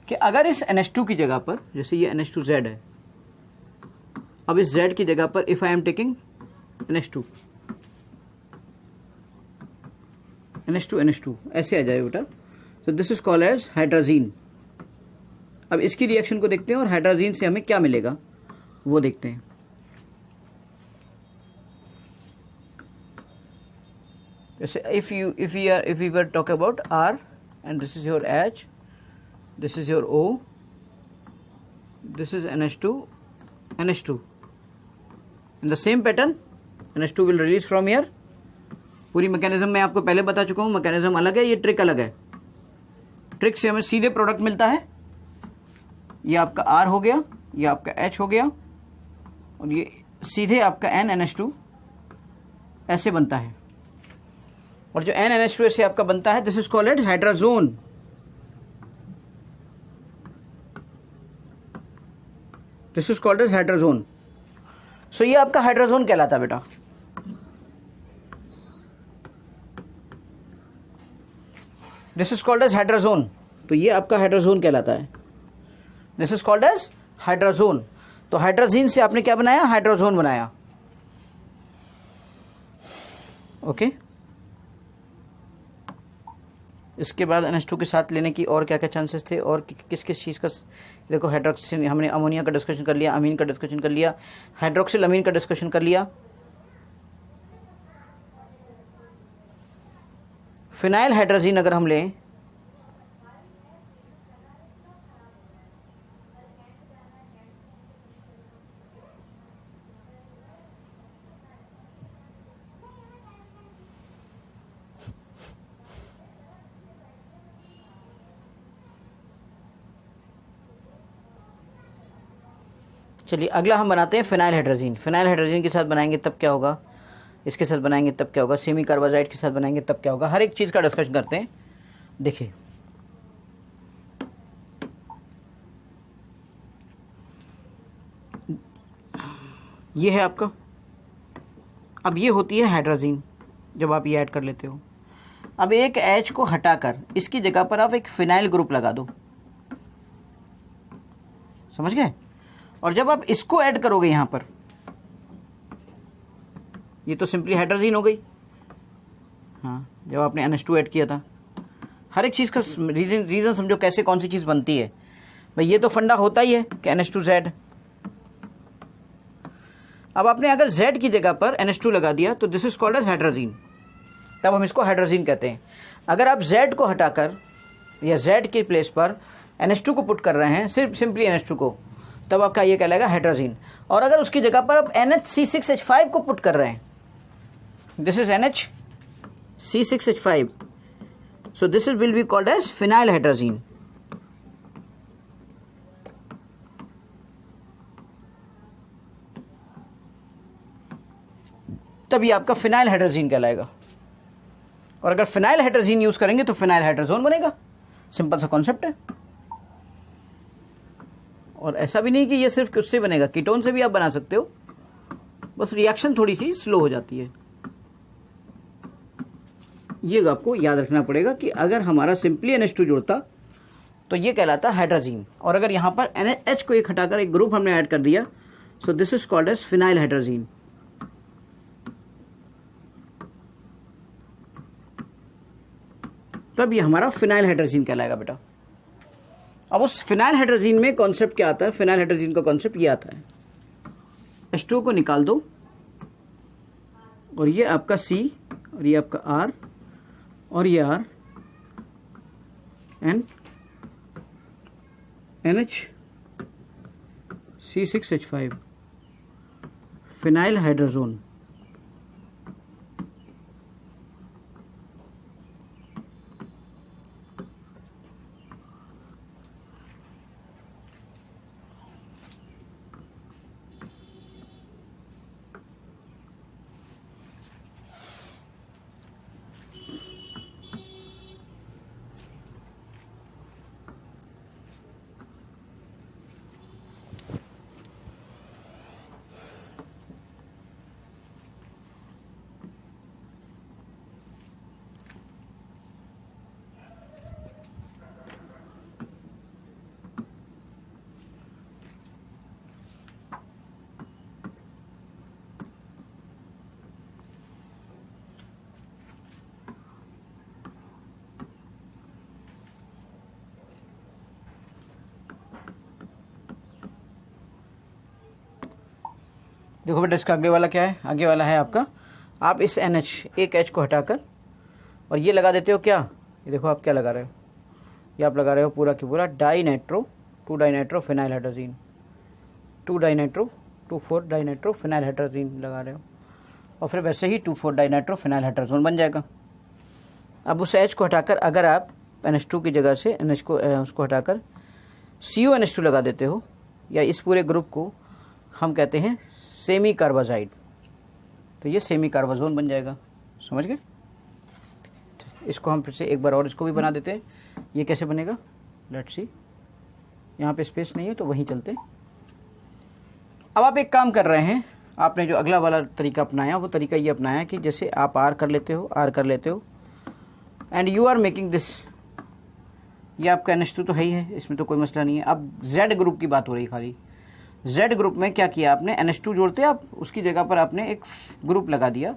Speaker 1: कि अगर इस NH2 की जगह पर, जैसे ये NH2Z है, अब इस Z की जगह पर if I am taking NH2 ऐसे आ जाए बेटा, तो this is called as hydrazine. अब इसकी रिएक्शन को देखते हैं और हाइड्राजीन से हमें क्या मिलेगा वो देखते हैं। जैसे if we were talk about R and this is your H, this is your O, this is NH2 in the same pattern NH2 will release from here। पूरी मैकेनिज्म मैं आपको पहले बता चुका हूँ, मैकेनिज्म अलग है, ये ट्रिक अलग है। ट्रिक से हमें सीधे प्रोडक्ट मिलता है, ये आपका R हो गया, ये आपका H हो गया, और ये सीधे आपका NH2 ऐसे बनता है, और जो NH2 से आपका बनता है this is called hydrazone. This is called as hydrazone. So ये आपका हाइड्राजोन कहलाता है बेटा। This is called as hydrazone, तो ये आपका हाइड्राजोन कहलाता है। This is called as hydrazone. तो हाइड्राजीन से आपने क्या बनाया, हाइड्राजोन बनाया। ओके इसके बाद NH2 के साथ लेने की और क्या क्या चांसेस थे, और किस किस चीज़ का, देखो हाइड्रोक्सिल, हमने अमोनिया का डिस्कशन कर लिया, अमीन का डिस्कशन कर लिया, हाइड्रोक्सिल अमीन का डिस्कशन कर लिया। फिनाइल हाइड्राजीन अगर हम लें, चलिए अगला हम बनाते हैं फिनाइल हाइड्राजीन। फिनाइल हाइड्राजीन के साथ बनाएंगे तब क्या होगा, इसके साथ बनाएंगे तब क्या होगा, सेमी कार्बाजाइड के साथ बनाएंगे तब क्या होगा, हर एक चीज़ का डिस्कशन करते हैं। देखिए ये है आपका, अब ये होती है हाइड्राजीन जब आप ये ऐड कर लेते हो। अब एक H को हटाकर इसकी जगह पर आप एक फिनाइल ग्रुप लगा दो, समझ गए। और जब आप इसको ऐड करोगे यहां पर, ये तो सिंपली हाइड्राजीन हो गई। हाँ जब आपने NH2 ऐड किया था, हर एक चीज़ का रीज़न समझो कैसे कौन सी चीज़ बनती है भाई, ये तो फंडा होता ही है कि NH2Z। अब आपने अगर Z की जगह पर NH2 लगा दिया तो this is called as hydrazine, तब हम इसको हाइड्राजीन कहते हैं। अगर आप Z को हटाकर या Z के प्लेस पर NH2 को पुट कर रहे हैं, सिर्फ सिंपली NH2 को, तब आपका ये कहलाएगा हाइड्राजीन। और अगर उसकी जगह पर आप NHC6H5 को पुट कर रहे हैं, this is NHC6H5, so this will be called as phenyl hydrazine. तब ये आपका फिनाइल हाइड्राजीन कहलाएगा। और अगर फिनाइल हाइड्राजीन यूज करेंगे तो फिनाइल हाइड्राजोन बनेगा। सिंपल सा कॉन्सेप्ट है। और ऐसा भी नहीं कि ये सिर्फ उससे बनेगा, कीटोन से भी आप बना सकते हो, बस रिएक्शन थोड़ी सी स्लो हो जाती है। ये आपको याद रखना पड़ेगा कि अगर हमारा सिंपली NH2 जुड़ता तो ये कहलाता हाइड्राजीन, और अगर यहां पर NH को एक हटाकर एक ग्रुप हमने ऐड कर दिया, so this is called as phenyl hydrazine. तब ये हमारा फिनाइल हाइड्राजीन कहलाएगा बेटा। अब उस फिनाइल हाइड्राजीन में कॉन्सेप्ट क्या आता है, फिनाइल हाइड्राजीन का कॉन्सेप्ट ये आता है, H2 को निकाल दो और ये आपका C और ये आपका R और ये R and NHC6H5 phenyl hydrazone. देखो बेटा इसका आगे वाला क्या है, आगे वाला है आपका, आप इस NH एक H को हटाकर और ये लगा देते हो क्या, ये देखो आप क्या लगा रहे हो, ये आप लगा रहे हो पूरा की पूरा dinitro 2 dinitro phenyl hydrazine 2 dinitro 2,4 dinitro phenyl hydrazine लगा रहे हो, और फिर वैसे ही 2,4 डाइनाइट्रो फिनाइल हाइड्रोजोन बन जाएगा। अब उस H को हटाकर अगर आप NH2 की जगह से NH को उसको हटाकर CuNH2 लगा देते हो, या इस पूरे ग्रुप को हम कहते हैं सेमी कार्बाजाइड, तो ये सेमी कार्बाजोन बन जाएगा। समझ गए? इसको हम फिर से एक बार और इसको भी बना देते हैं। ये कैसे बनेगा, लेट्स सी, यहाँ पे स्पेस नहीं है तो वहीं चलते। अब आप एक काम कर रहे हैं, आपने जो अगला वाला तरीका अपनाया वो तरीका ये अपनाया कि जैसे आप R कर लेते हो and you are making this, ये आपका NH2 तो है ही है, इसमें तो कोई मसला नहीं है। अब Z ग्रुप की बात हो रही खाली। Z ग्रुप में क्या किया आपने, NH2 जोड़ते आप उसकी जगह पर आपने एक ग्रुप लगा दिया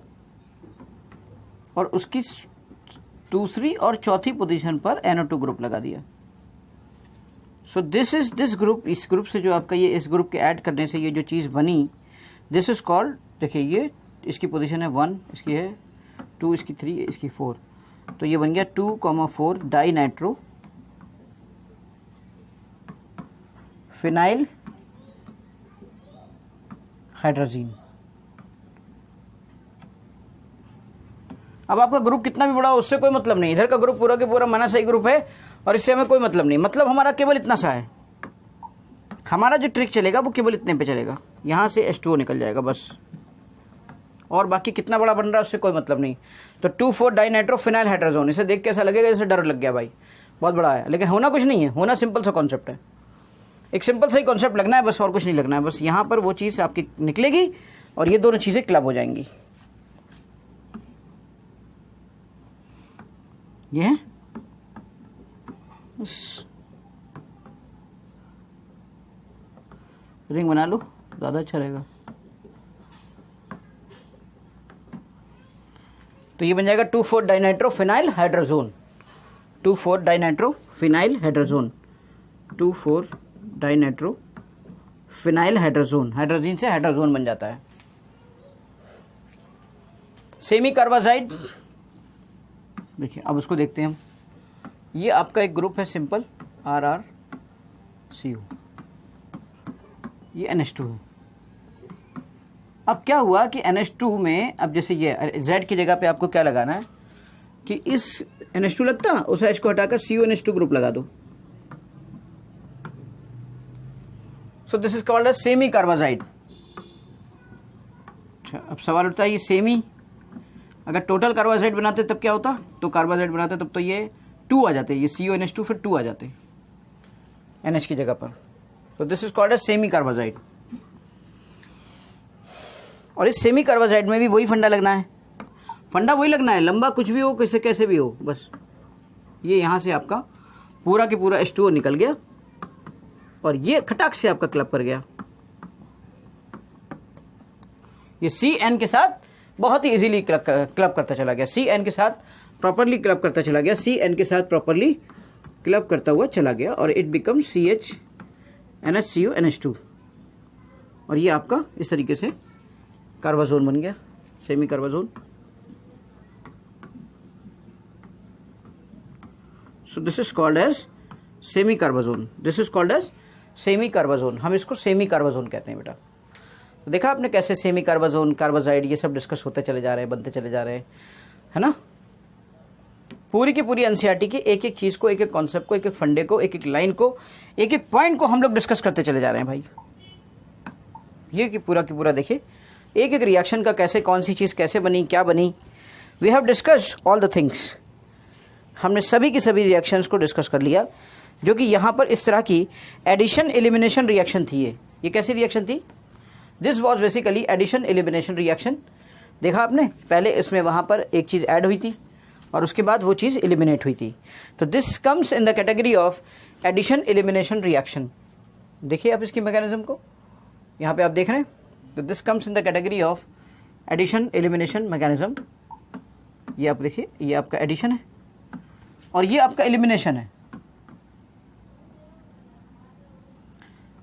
Speaker 1: और उसकी दूसरी और चौथी पोजीशन पर NO2 ग्रुप लगा दिया। So this is this group, इस ग्रुप से जो आपका ये इस ग्रुप के ऐड करने से ये जो चीज़ बनी, दिस इज कॉल्ड, देखिए ये इसकी पोजीशन है 1, इसकी है 2, इसकी 3, इसकी 4, तो ये बन गया 2,4 डाई नाइट्रो फिनाइल हाइड्रोजीन। अब आपका ग्रुप कितना भी बड़ा हो उससे कोई मतलब नहीं, इधर का ग्रुप पूरा के पूरा माना सही ग्रुप है और इससे हमें कोई मतलब नहीं, मतलब हमारा केवल इतना सा है, हमारा जो ट्रिक चलेगा वो केवल इतने पे चलेगा, यहाँ से H2O निकल जाएगा बस, और बाकी कितना बड़ा बन रहा है उससे कोई मतलब नहीं। तो 2,4 डाइनाइट्रो फिनाइल हाइड्रोजोन, इसे देख के ऐसा लगेगा जैसे डर लग गया भाई, बहुत बड़ा है, लेकिन होना कुछ नहीं है, होना सिंपल सा कॉन्सेप्ट है, एक सिंपल सा ही कॉन्सेप्ट लगना है बस, और कुछ नहीं लगना है, बस यहाँ पर वो चीज़ आपकी निकलेगी और ये दोनों चीज़ें क्लब हो जाएंगी। ये है रिंग बना लो, ज़्यादा अच्छा रहेगा। तो ये बन जाएगा 2,4 dinitro phenyl hydrazone, 2,4 dinitro phenyl hydrazone, 2,4 dinitro phenyl hydrazone, hydrazine से हाइड्रोजोन बन जाता है। सेमी कार्बाजाइड, देखिए अब उसको देखते हैं हम, ये आपका एक ग्रुप है सिंपल RrCO, ये NH2 है। अब क्या हुआ कि NH2 में अब जैसे ये Z की जगह पे आपको क्या लगाना है कि इस NH2 लगता, उस H को हटाकर CuNH2 ग्रुप लगा दो। So this is called as semi carbazide. अच्छा, अब सवाल उठता है ये सेमी, अगर टोटल कार्बाजाइड बनाते तब क्या होता, तो कार्बाजाइड बनाते तब तो ये 2 आ जाते, ये CuNH2 फिर 2 आ जाते NH की जगह पर। तो this is called as semi carbazide. और इस सेमी कार्बाजाइड में भी वही फंडा लगना है, फंडा वही लगना है, लंबा कुछ भी हो, कैसे कैसे भी हो, बस ये यहाँ से आपका पूरा के पूरा H2O निकल गया और ये खटाक से आपका क्लब कर गया, ये CN के साथ बहुत ही इजीली क्लब करता चला गया, CN के साथ प्रॉपरली क्लब करता चला गया, CN के साथ प्रॉपरली क्लब करता हुआ चला गया और it become CH NHCO NH2, और ये आपका इस तरीके से कार्बाजोन बन गया, semicarbazone. So this is called as semicarbazone, this is called as semicarbazone, हम इसको सेमी कार्बाजोन कहते हैं बेटा। तो देखा आपने कैसे सेमी कार्बाजोन, कार्बाजाइड ये सब डिस्कस होते चले जा रहे हैं, बनते चले जा रहे हैं, है ना। पूरी की पूरी एनसीईआरटी की एक एक चीज़ को, एक एक कॉन्सेप्ट को, एक एक फंडे को, एक एक लाइन को, एक एक पॉइंट को हम लोग डिस्कस करते चले जा रहे हैं भाई। ये कि पूरा की पूरा देखिए एक एक रिएक्शन का कैसे, कौन सी चीज़ कैसे बनी, क्या बनी, we have discussed all the things, हमने सभी की सभी रिएक्शंस को डिस्कस कर लिया, जो कि यहाँ पर इस तरह की एडिशन एलिमिनेशन रिएक्शन थी। ये कैसी रिएक्शन थी, this was basically addition elimination reaction. देखा आपने, पहले इसमें वहाँ पर एक चीज़ ऐड हुई थी और उसके बाद वो चीज़ एलिमिनेट हुई थी, तो this comes in the category of addition elimination reaction. देखिए आप इसकी मैकेनिज्म को, यहाँ पे आप देख रहे हैं, तो this comes in the category of addition elimination mechanism. ये आप देखिए, ये आपका एडिशन है और ये आपका एलिमिनेशन है।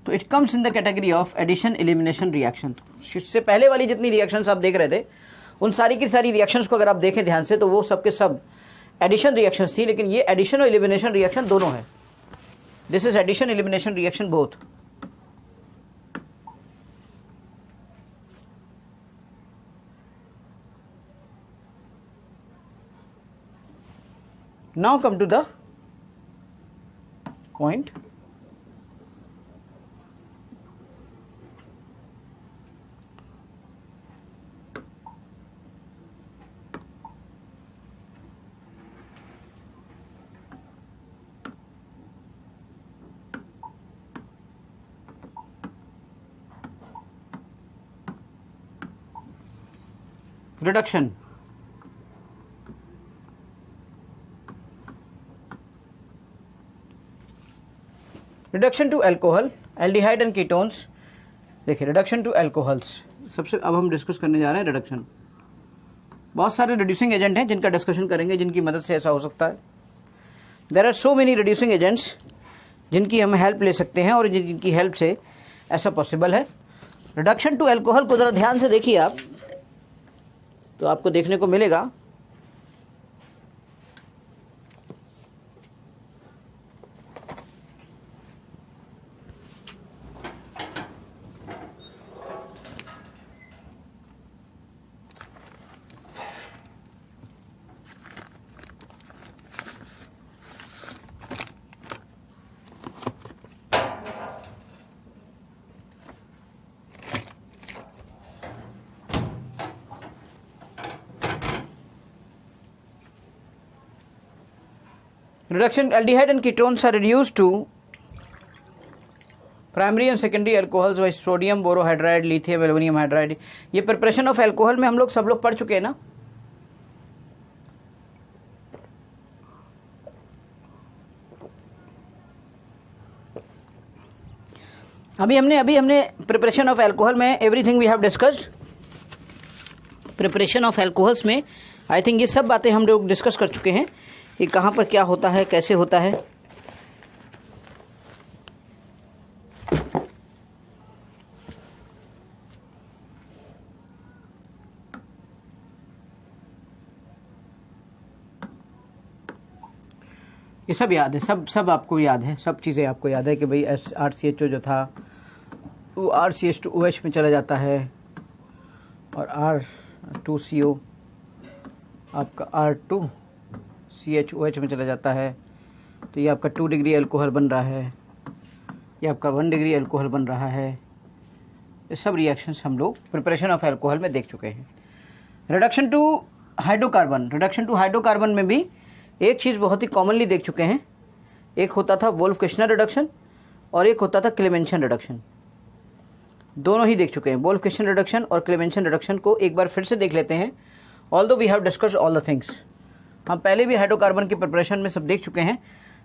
Speaker 1: तो it comes in the category of addition elimination reaction. इससे पहले वाली जितनी रिएक्शंस आप देख रहे थे उन सारी की सारी रिएक्शंस को अगर आप देखें ध्यान से तो वो सब के सब एडिशन रिएक्शंस थी, लेकिन ये एडिशन और एलिमिनेशन रिएक्शन दोनों है। This is addition elimination reaction both. Now come to the point. Reduction. Reduction to alcohol, aldehyde and ketones. देखिए रिडक्शन टू अल्कोहल्स सबसे अब हम डिस्कस करने जा रहे हैं रिडक्शन। बहुत सारे रिड्यूसिंग एजेंट हैं जिनका डिस्कशन करेंगे, जिनकी मदद से ऐसा हो सकता है। There are so many reducing agents जिनकी हम हेल्प ले सकते हैं और जिनकी हेल्प से ऐसा पॉसिबल है। रिडक्शन टू अल्कोहल को ज़रा ध्यान से देखिए आप, तो आपको देखने को मिलेगा reduction aldehyde and ketones are reduced to primary and secondary alcohols by sodium borohydride, lithium aluminium hydride. ये प्रिपरेशन ऑफ अल्कोहल में हम लोग सब लोग पढ़ चुके हैं ना। अभी हमने प्रिपरेशन ऑफ अल्कोहल में everything we have discussed. Preparation of alcohols में आई थिंक ये सब बातें हम लोग डिस्कस कर चुके हैं, ये कहाँ पर क्या होता है, कैसे होता है। ये सब याद है, सब आपको याद है, सब चीज़ें आपको याद है कि भाई RCHO जो था वो RCH2OH में चला जाता है और R2CO आपका R2CHOH में चला जाता है। तो ये आपका 2 डिग्री अल्कोहल बन रहा है, ये आपका 1 डिग्री अल्कोहल बन रहा है। ये सब रिएक्शंस हम लोग प्रिपरेशन ऑफ अल्कोहल में देख चुके हैं। रिडक्शन टू हाइड्रोकार्बन में भी एक चीज़ बहुत ही कॉमनली देख चुके हैं। एक होता था वोल्फ-किश्नर रिडक्शन और एक होता था क्लेमेंशन रिडक्शन। दोनों ही देख चुके हैं, वोल्फ-किश्नर रिडक्शन और क्लेमेंशन रिडक्शन को एक बार फिर से देख लेते हैं। Although we have discussed all the things, हम पहले भी हाइड्रोकार्बन की प्रिपरेशन में सब देख चुके हैं।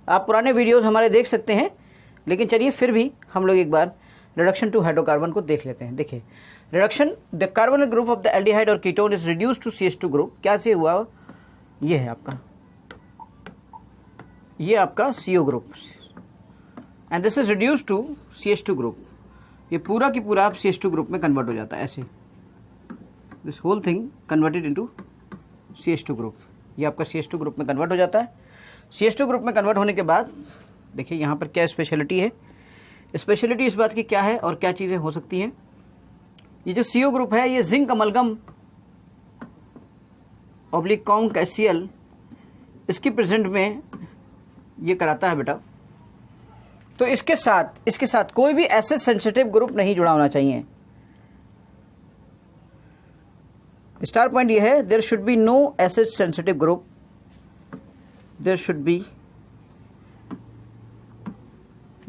Speaker 1: आप पुराने वीडियोस हमारे देख सकते हैं, लेकिन चलिए फिर भी हम लोग एक बार रिडक्शन टू हाइड्रोकार्बन को देख लेते हैं। देखिए reduction, the carbonyl group of the aldehyde और ketone is reduced to CH2 group. क्या से हुआ, ये है आपका, ये आपका CO group and this is reduced to CH2 group. ये पूरा की पूरा आप CH2 ग्रुप में कन्वर्ट हो जाता है ऐसे, this whole thing converted into CH2 group. ये आपका CH2 ग्रुप में कन्वर्ट हो जाता है। CH2 ग्रुप में कन्वर्ट होने के बाद देखिए यहाँ पर क्या स्पेशलिटी है। स्पेशलिटी इस बात की क्या है और क्या चीज़ें हो सकती हैं। ये जो CO ग्रुप है ये zinc amalgam oblique conc HCl इसकी प्रेजेंट में ये कराता है बेटा। तो इसके साथ कोई भी एसिड सेंसिटिव ग्रुप नहीं जुड़ा होना चाहिए। स्टार पॉइंट ये है, there should be no acid sensitive group, there should be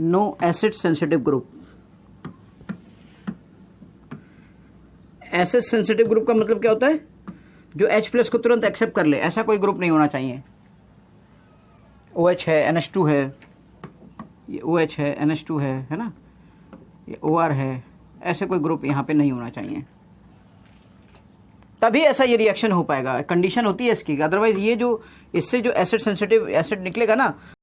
Speaker 1: no acid sensitive group. Acid sensitive group का मतलब क्या होता है, जो H+ को तुरंत एक्सेप्ट कर ले, ऐसा कोई ग्रुप नहीं होना चाहिए। OH है, NH2 है, ये OH है, NH2 है ना, ये OR है, ऐसे कोई ग्रुप यहाँ पे नहीं होना चाहिए, तभी ऐसा ये रिएक्शन हो पाएगा। कंडीशन होती है इसकी, अदरवाइज ये जो इससे जो एसिड सेंसिटिव एसिड निकलेगा ना